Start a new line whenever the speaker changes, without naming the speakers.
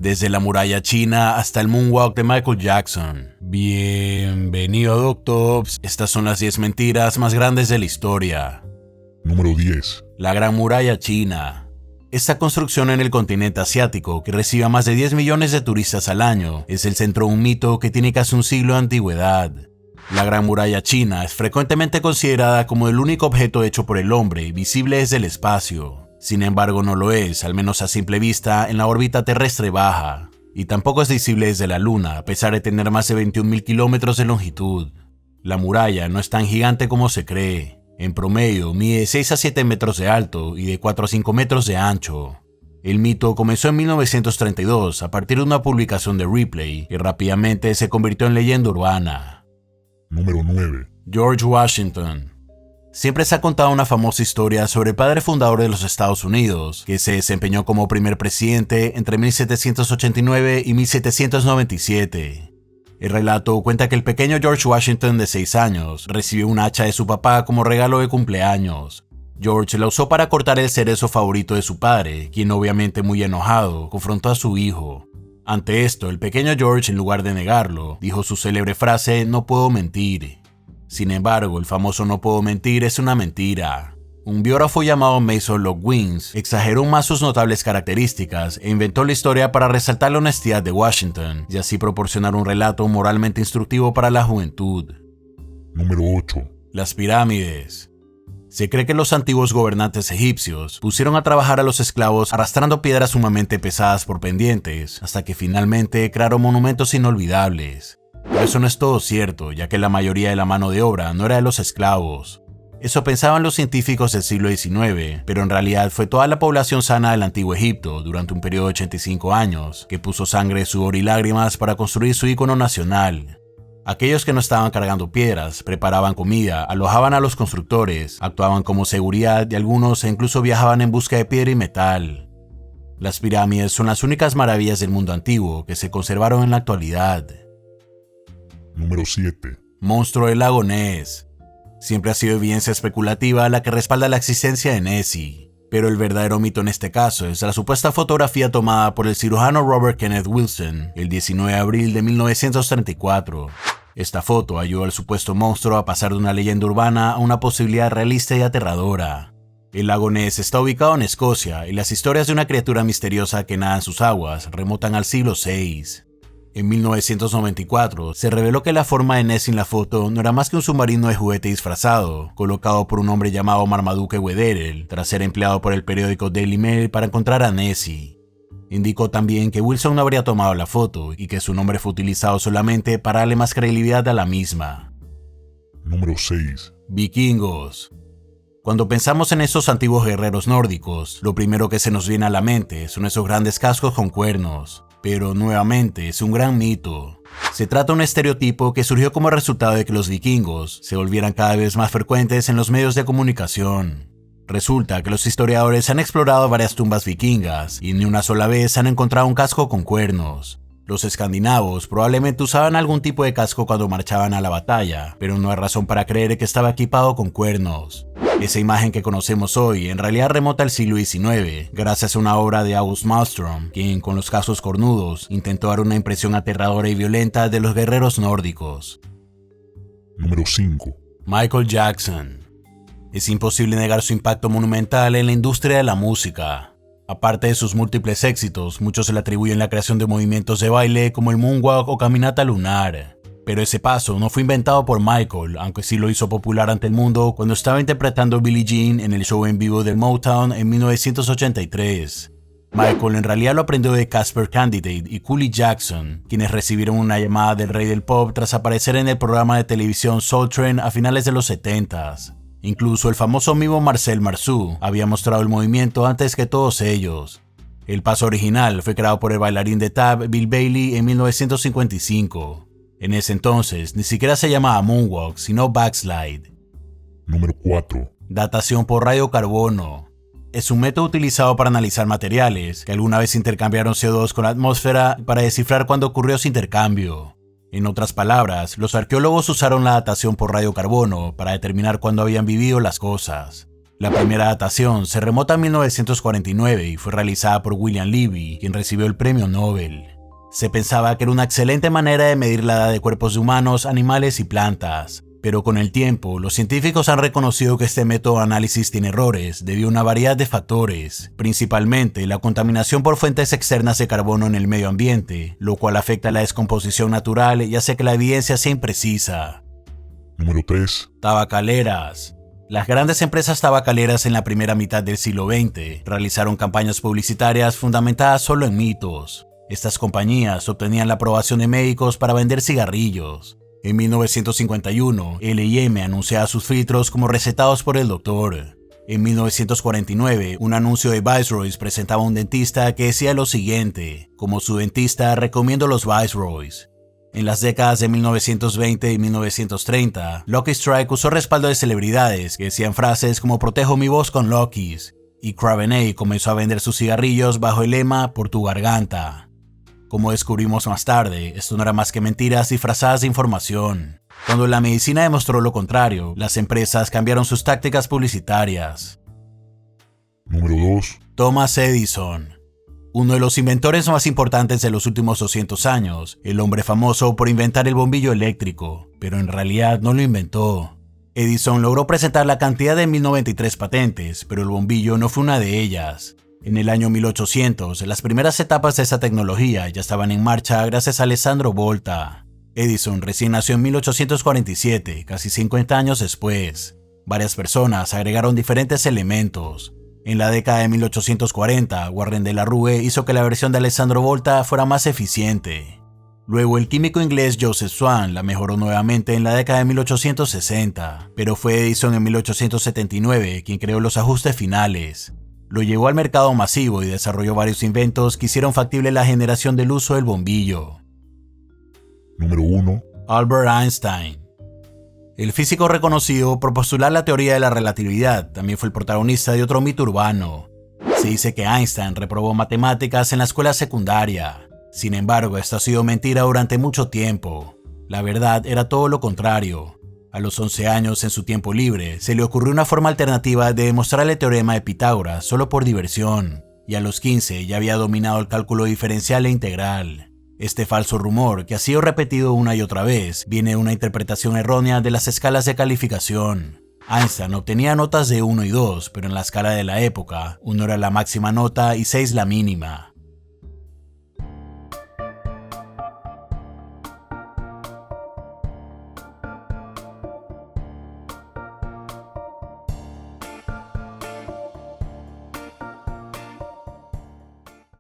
Desde la muralla china hasta el moonwalk de Michael Jackson. Bienvenido, Doctops. Estas son las 10 mentiras más grandes de la historia.
Número 10.
La Gran Muralla China. Esta construcción en el continente asiático, que recibe a más de 10 millones de turistas al año, es el centro de un mito que tiene casi un siglo de antigüedad. La Gran Muralla China es frecuentemente considerada como el único objeto hecho por el hombre visible desde el espacio. Sin embargo, no lo es, al menos a simple vista, en la órbita terrestre baja. Y tampoco es visible desde la Luna, a pesar de tener más de 21.000 kilómetros de longitud. La muralla no es tan gigante como se cree. En promedio, mide 6 a 7 metros de alto y de 4 a 5 metros de ancho. El mito comenzó en 1932 a partir de una publicación de Ripley y rápidamente se convirtió en leyenda urbana.
Número 9.
George Washington. Siempre se ha contado una famosa historia sobre el padre fundador de los Estados Unidos, que se desempeñó como primer presidente entre 1789 y 1797. El relato cuenta que el pequeño George Washington de 6 años recibió un hacha de su papá como regalo de cumpleaños. George la usó para cortar el cerezo favorito de su padre, quien obviamente muy enojado confrontó a su hijo. Ante esto, el pequeño George, en lugar de negarlo, dijo su célebre frase "no puedo mentir". Sin embargo, el famoso "no puedo mentir" es una mentira. Un biógrafo llamado Mason Locke Wins exageró más sus notables características e inventó la historia para resaltar la honestidad de Washington y así proporcionar un relato moralmente instructivo para la juventud.
Número 8.
Las pirámides. Se cree que los antiguos gobernantes egipcios pusieron a trabajar a los esclavos arrastrando piedras sumamente pesadas por pendientes, hasta que finalmente crearon monumentos inolvidables. Pero eso no es todo cierto, ya que la mayoría de la mano de obra no era de los esclavos. Eso pensaban los científicos del siglo XIX, pero en realidad fue toda la población sana del antiguo Egipto durante un periodo de 85 años, que puso sangre, sudor y lágrimas para construir su ícono nacional. Aquellos que no estaban cargando piedras, preparaban comida, alojaban a los constructores, actuaban como seguridad y algunos incluso viajaban en busca de piedra y metal. Las pirámides son las únicas maravillas del mundo antiguo que se conservaron en la actualidad.
Número 7.
Monstruo del lago Ness. Siempre ha sido evidencia especulativa la que respalda la existencia de Nessie, pero el verdadero mito en este caso es la supuesta fotografía tomada por el cirujano Robert Kenneth Wilson el 19 de abril de 1934. Esta foto ayudó al supuesto monstruo a pasar de una leyenda urbana a una posibilidad realista y aterradora. El lago Ness está ubicado en Escocia y las historias de una criatura misteriosa que nada en sus aguas remontan al siglo VI. En 1994, se reveló que la forma de Ness en la foto no era más que un submarino de juguete disfrazado, colocado por un hombre llamado Marmaduke Wetherell, tras ser empleado por el periódico Daily Mail para encontrar a Nessie. Indicó también que Wilson no habría tomado la foto y que su nombre fue utilizado solamente para darle más credibilidad a la misma.
Número 6.
Vikingos. Cuando pensamos en esos antiguos guerreros nórdicos, lo primero que se nos viene a la mente son esos grandes cascos con cuernos. Pero nuevamente es un gran mito. Se trata de un estereotipo que surgió como resultado de que los vikingos se volvieran cada vez más frecuentes en los medios de comunicación. Resulta que los historiadores han explorado varias tumbas vikingas y ni una sola vez han encontrado un casco con cuernos. Los escandinavos probablemente usaban algún tipo de casco cuando marchaban a la batalla, pero no hay razón para creer que estaba equipado con cuernos. Esa imagen que conocemos hoy en realidad remonta al siglo XIX, gracias a una obra de August Malmström, quien con los cascos cornudos intentó dar una impresión aterradora y violenta de los guerreros nórdicos.
Número 5.
Michael Jackson. Es imposible negar su impacto monumental en la industria de la música. Aparte de sus múltiples éxitos, muchos se le atribuyen la creación de movimientos de baile como el moonwalk o caminata lunar. Pero ese paso no fue inventado por Michael, aunque sí lo hizo popular ante el mundo cuando estaba interpretando Billie Jean en el show en vivo del Motown en 1983. Michael en realidad lo aprendió de Casper Candidate y Coolie Jackson, quienes recibieron una llamada del rey del pop tras aparecer en el programa de televisión Soul Train a finales de los 70s. Incluso el famoso mimo Marcel Marceau había mostrado el movimiento antes que todos ellos. El paso original fue creado por el bailarín de tap Bill Bailey en 1955. En ese entonces ni siquiera se llamaba moonwalk, sino backslide.
Número 4.
Datación por radiocarbono. Es un método utilizado para analizar materiales que alguna vez intercambiaron CO2 con la atmósfera para descifrar cuándo ocurrió ese intercambio. En otras palabras, los arqueólogos usaron la datación por radiocarbono para determinar cuándo habían vivido las cosas. La primera datación se remota a 1949 y fue realizada por William Levy, quien recibió el premio Nobel. Se pensaba que era una excelente manera de medir la edad de cuerpos de humanos, animales y plantas, pero con el tiempo, los científicos han reconocido que este método de análisis tiene errores debido a una variedad de factores, principalmente la contaminación por fuentes externas de carbono en el medio ambiente, lo cual afecta la descomposición natural y hace que la evidencia sea imprecisa.
Número 3.
Tabacaleras. Las grandes empresas tabacaleras en la primera mitad del siglo XX realizaron campañas publicitarias fundamentadas solo en mitos. Estas compañías obtenían la aprobación de médicos para vender cigarrillos. En 1951, L&M anunciaba sus filtros como recetados por el doctor. En 1949, un anuncio de Viceroy presentaba a un dentista que decía lo siguiente: como su dentista, recomiendo los Viceroys. En las décadas de 1920 y 1930, Lucky Strike usó respaldo de celebridades que decían frases como protejo mi voz con Lucky's, y Craveney comenzó a vender sus cigarrillos bajo el lema por tu garganta. Como descubrimos más tarde, esto no era más que mentiras disfrazadas de información. Cuando la medicina demostró lo contrario, las empresas cambiaron sus tácticas publicitarias.
Número 2.
Thomas Edison. Uno de los inventores más importantes de los últimos 200 años, el hombre famoso por inventar el bombillo eléctrico, pero en realidad no lo inventó. Edison logró presentar la cantidad de 1093 patentes, pero el bombillo no fue una de ellas. En el año 1800, las primeras etapas de esa tecnología ya estaban en marcha gracias a Alessandro Volta. Edison recién nació en 1847, casi 50 años después. Varias personas agregaron diferentes elementos. En la década de 1840, Warren de la Rue hizo que la versión de Alessandro Volta fuera más eficiente. Luego el químico inglés Joseph Swan la mejoró nuevamente en la década de 1860, pero fue Edison en 1879 quien creó los ajustes finales. Lo llevó al mercado masivo y desarrolló varios inventos que hicieron factible la generación del uso del bombillo.
Número 1.
Albert Einstein. El físico reconocido por postular la teoría de la relatividad también fue el protagonista de otro mito urbano. Se dice que Einstein reprobó matemáticas en la escuela secundaria. Sin embargo, esto ha sido mentira durante mucho tiempo. La verdad era todo lo contrario. A los 11 años, en su tiempo libre, se le ocurrió una forma alternativa de demostrar el teorema de Pitágoras solo por diversión, y a los 15 ya había dominado el cálculo diferencial e integral. Este falso rumor, que ha sido repetido una y otra vez, viene de una interpretación errónea de las escalas de calificación. Einstein obtenía notas de 1 y 2, pero en la escala de la época, 1 era la máxima nota y 6 la mínima.